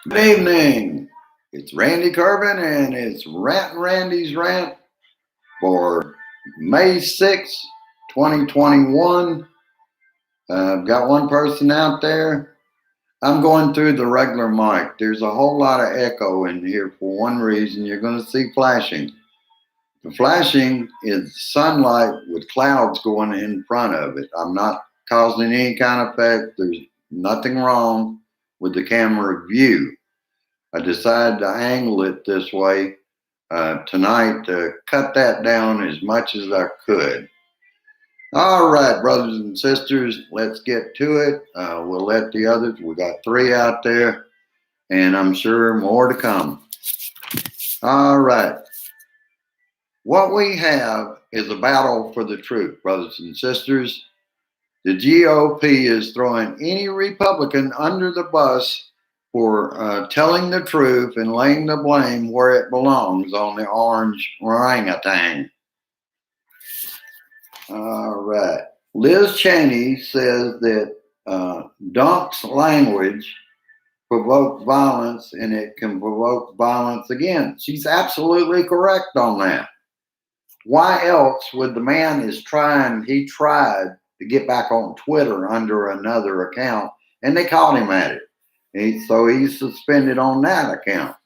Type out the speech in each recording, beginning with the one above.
Good evening. It's Randy Kirby and it's Randy's Rant for May 6th, 2021. I've got one person out there. I'm going through the regular mic. There's a whole lot of echo in here for one reason. You're going to see flashing. The flashing is sunlight with clouds going in front of it. I'm not causing any kind of effect. There's nothing wrong with the camera view. I decided to angle it this way tonight to cut that down as much as I could. All right, brothers and sisters, let's get to it. We'll let the others, we got 3 out there, and I'm sure more to come. All right. What we have is a battle for the truth, brothers and sisters. The GOP is throwing any Republican under the bus for telling the truth and laying the blame where it belongs on the orange orangutan. All right. Liz Cheney says that Dunk's language provokes violence and it can provoke violence again. She's absolutely correct on that. Why else would the man he tried to get back on Twitter under another account and they caught him at it. So he's suspended on that account.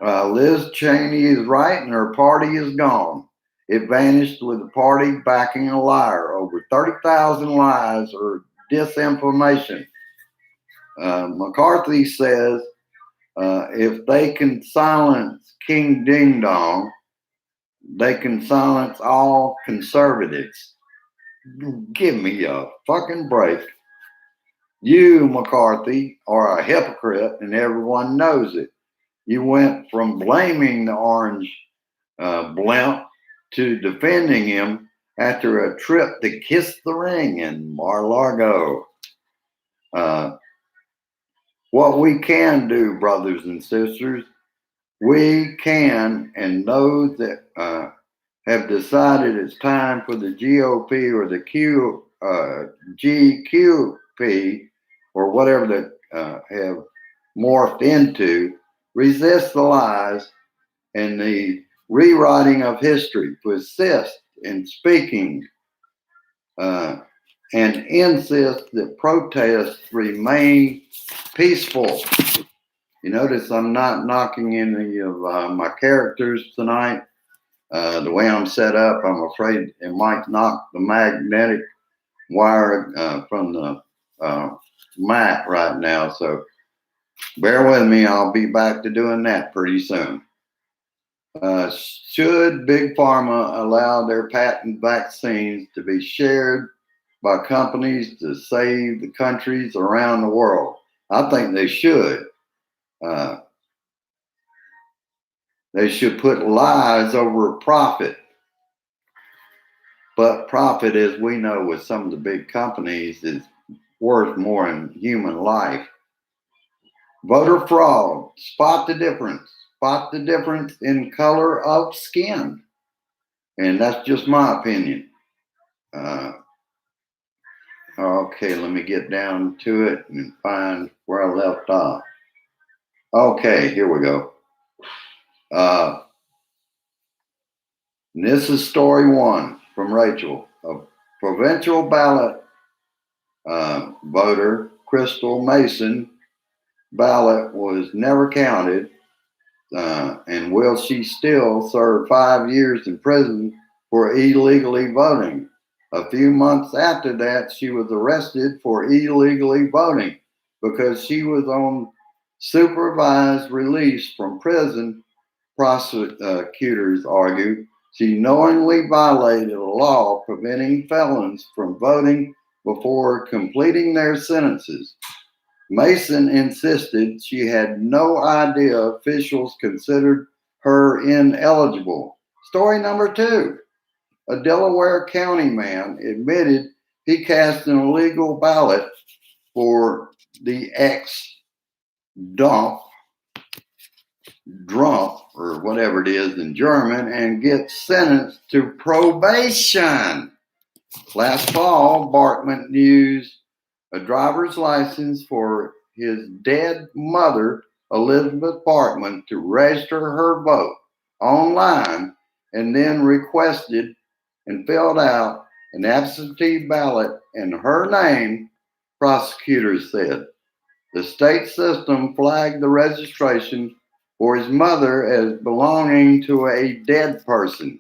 Liz Cheney is right and her party is gone. It vanished with the party backing a liar. Over 30,000 lies or disinformation. McCarthy says if they can silence King Ding Dong, they can silence all conservatives. Give me a fucking break. You, McCarthy, are a hypocrite and everyone knows it. You went from blaming the orange blimp to defending him after a trip to kiss the ring in Mar-a-Lago. What we can do, brothers and sisters, we can, and those that have decided it's time for the GOP or the GQP or whatever that have morphed into, resist the lies and the rewriting of history, persist in speaking and insist that protests remain peaceful. You notice I'm not knocking any of my characters tonight. The way I'm set up, I'm afraid it might knock the magnetic wire from the Mac right now. So bear with me. I'll be back to doing that pretty soon. Should Big Pharma allow their patent vaccines to be shared by companies to save the countries around the world? I think they should. They should put lies over profit. But profit, as we know with some of the big companies, is worth more than human life. Voter fraud. Spot the difference. Spot the difference in color of skin. And that's just my opinion. Okay, let me get down to it and find where I left off. Okay, here we go. And this is story 1 from Rachel. A provincial ballot voter, Crystal Mason, ballot was never counted. And will she still serve 5 years in prison for illegally voting? A few months after that, she was arrested for illegally voting because she was on supervised release from prison. Prosecutors argued she knowingly violated a law preventing felons from voting before completing their sentences. Mason insisted she had no idea officials considered her ineligible. Story number 2. A Delaware County man admitted he cast an illegal ballot for the ex-dump, drunk, or whatever it is in German, and gets sentenced to probation. Last fall, Bartman used a driver's license for his dead mother, Elizabeth Bartman, to register her vote online and then requested and filled out an absentee ballot in her name, prosecutors said. The state system flagged the registration for his mother as belonging to a dead person.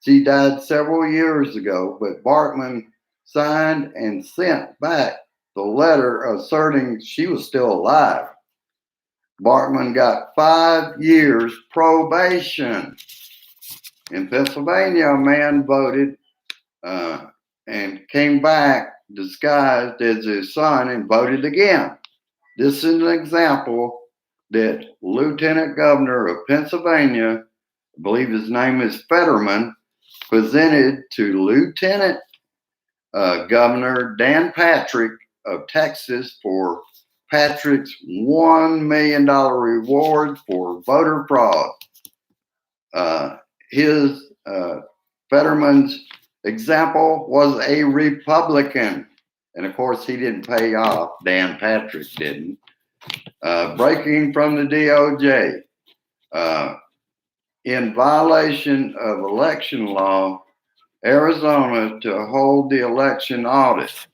She died several years ago, but Bartman signed and sent back the letter asserting she was still alive. Bartman got 5 years probation. In Pennsylvania, a man voted and came back disguised as his son and voted again. This is an example that Lieutenant Governor of Pennsylvania, I believe his name is Fetterman, presented to Lieutenant Governor Dan Patrick of Texas for Patrick's $1 million reward for voter fraud. Fetterman's example was a Republican. And of course, he didn't pay off. Dan Patrick didn't. Breaking from the DOJ. In violation of election law, Arizona to hold the election audit.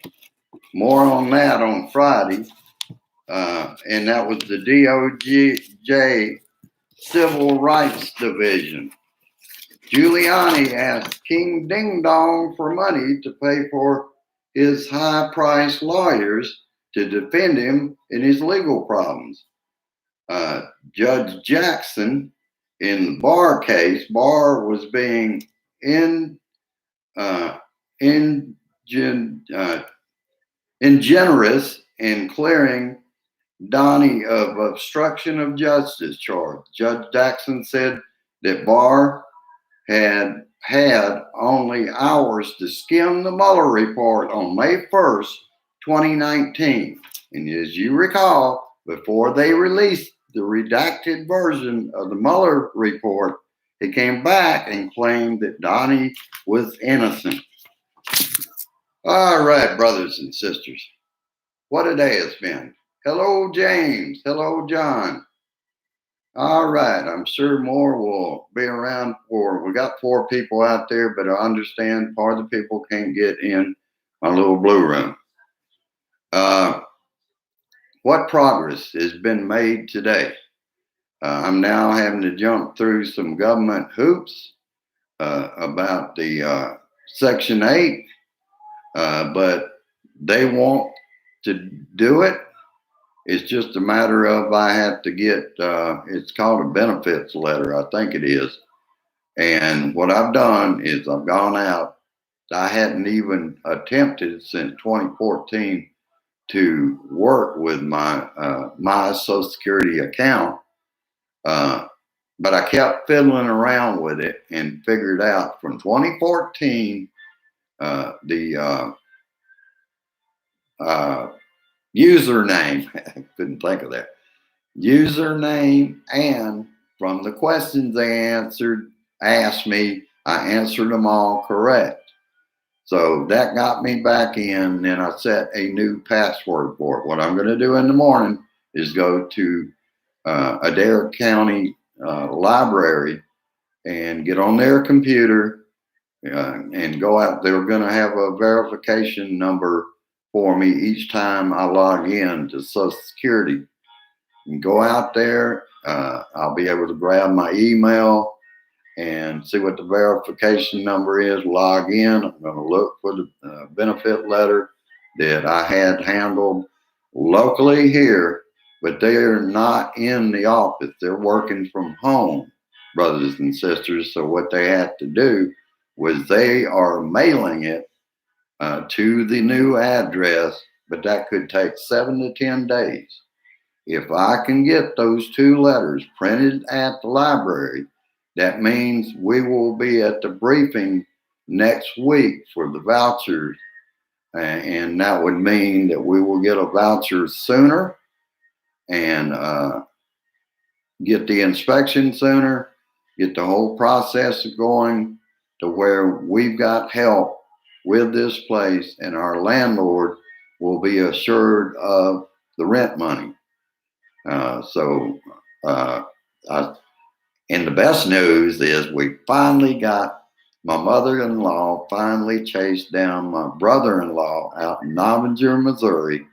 More on that on Friday. And that was the DOJ Civil Rights Division. Giuliani asked King Ding Dong for money to pay for his high-priced lawyers to defend him in his legal problems. Judge Jackson, in the Barr case, Barr was being ingenuous in clearing Donnie of obstruction of justice charge. Judge Jackson said that Barr had only hours to skim the Mueller report on May 1st, 2019. And as you recall, before they released the redacted version of the Mueller report, he came back and claimed that Donnie was innocent. All right, brothers and sisters, what a day it's been. Hello, James. Hello, John. All right, I'm sure more will be around we got 4 people out there, but I understand part of the people can't get in my little blue room. What progress has been made today? I'm now having to jump through some government hoops about the Section 8, but they want to do it. It's just a matter of I have to get, it's called a benefits letter, I think it is. And what I've done is I've gone out. I hadn't even attempted since 2014 to work with my Social Security account. But I kept fiddling around with it and figured out from 2014, the username, I couldn't think of that, username, and from the questions they asked me, I answered them all correct. So that got me back in, and I set a new password for it. What I'm going to do in the morning is go to Adair County Library and get on their computer and go out. They're going to have a verification number for me each time I log in to Social Security. And go out there, I'll be able to grab my email and see what the verification number is, log in. I'm going to look for the benefit letter that I had handled locally here, but they're not in the office. They're working from home, brothers and sisters. So what they had to do was they are mailing it to the new address, but that could take 7 to 10 days. If I can get those 2 letters printed at the library, that means we will be at the briefing next week for the vouchers. And that would mean that we will get a voucher sooner and get the inspection sooner, get the whole process going to where we've got help with this place, and our landlord will be assured of the rent money. So, and the best news is we finally got my mother-in-law finally chased down my brother-in-law out in Novinger, Missouri.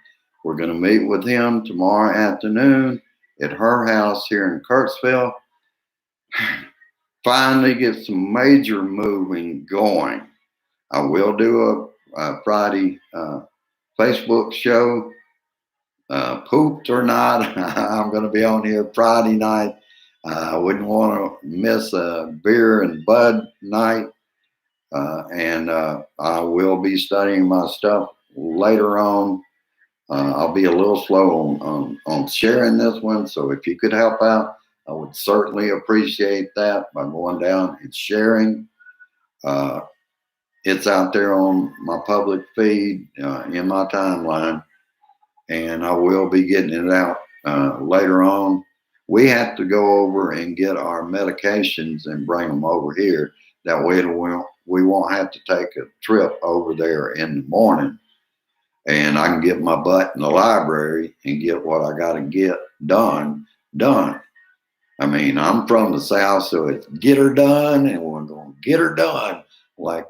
We're going to meet with him tomorrow afternoon at her house here in Kirksville. Finally get some major moving going. I will do a Friday Facebook show. Pooped or not, I'm going to be on here Friday night. I wouldn't want to miss a beer and bud night. And I will be studying my stuff later on. I'll be a little slow on sharing this one. So if you could help out, I would certainly appreciate that by going down and sharing. It's out there on my public feed in my timeline, and I will be getting it out later on. We have to go over and get our medications and bring them over here. That way we won't have to take a trip over there in the morning, and I can get my butt in the library and get what I got to get done. I mean, I'm from the South, so it's get her done, and we're going to get her done, like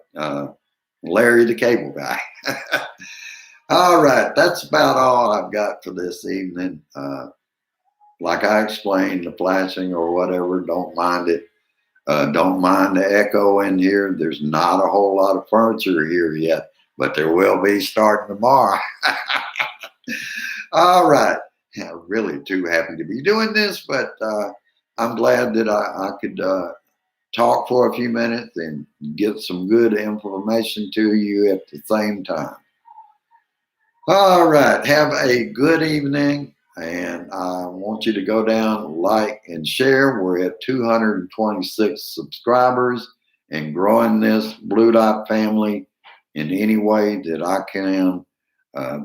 Larry the Cable Guy. All right, that's about all I've got for this evening. Like I explained, the flashing or whatever, don't mind it. Don't mind the echo in here. There's not a whole lot of furniture here yet, but there will be starting tomorrow. All right. Yeah, really too happy to be doing this, but I'm glad that I could talk for a few minutes and get some good information to you at the same time. All right. Have a good evening. And I want you to go down, like, and share. We're at 226 subscribers and growing this Blue Dot family in any way that I can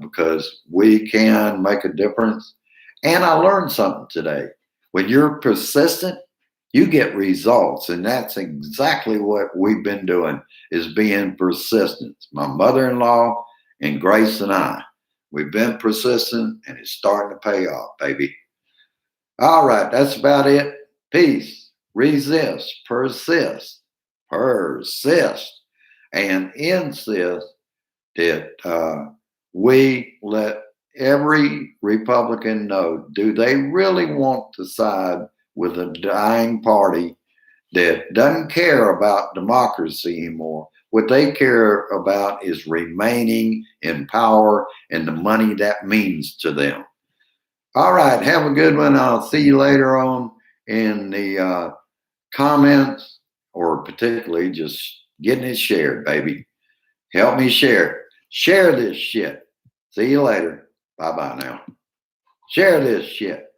because we can make a difference. And I learned something today. When you're persistent, you get results. And that's exactly what we've been doing, is being persistent. My mother-in-law and Grace and I. We've been persistent, and it's starting to pay off, baby. All right, that's about it. Peace, resist, persist, and insist that we let every Republican know, do they really want to side with a dying party that doesn't care about democracy anymore? What they care about is remaining in power and the money that means to them. All right, have a good one. I'll see you later on in the comments, or particularly just getting it shared, baby. Help me share it. Share this shit. See you later. Bye-bye now. Share this shit.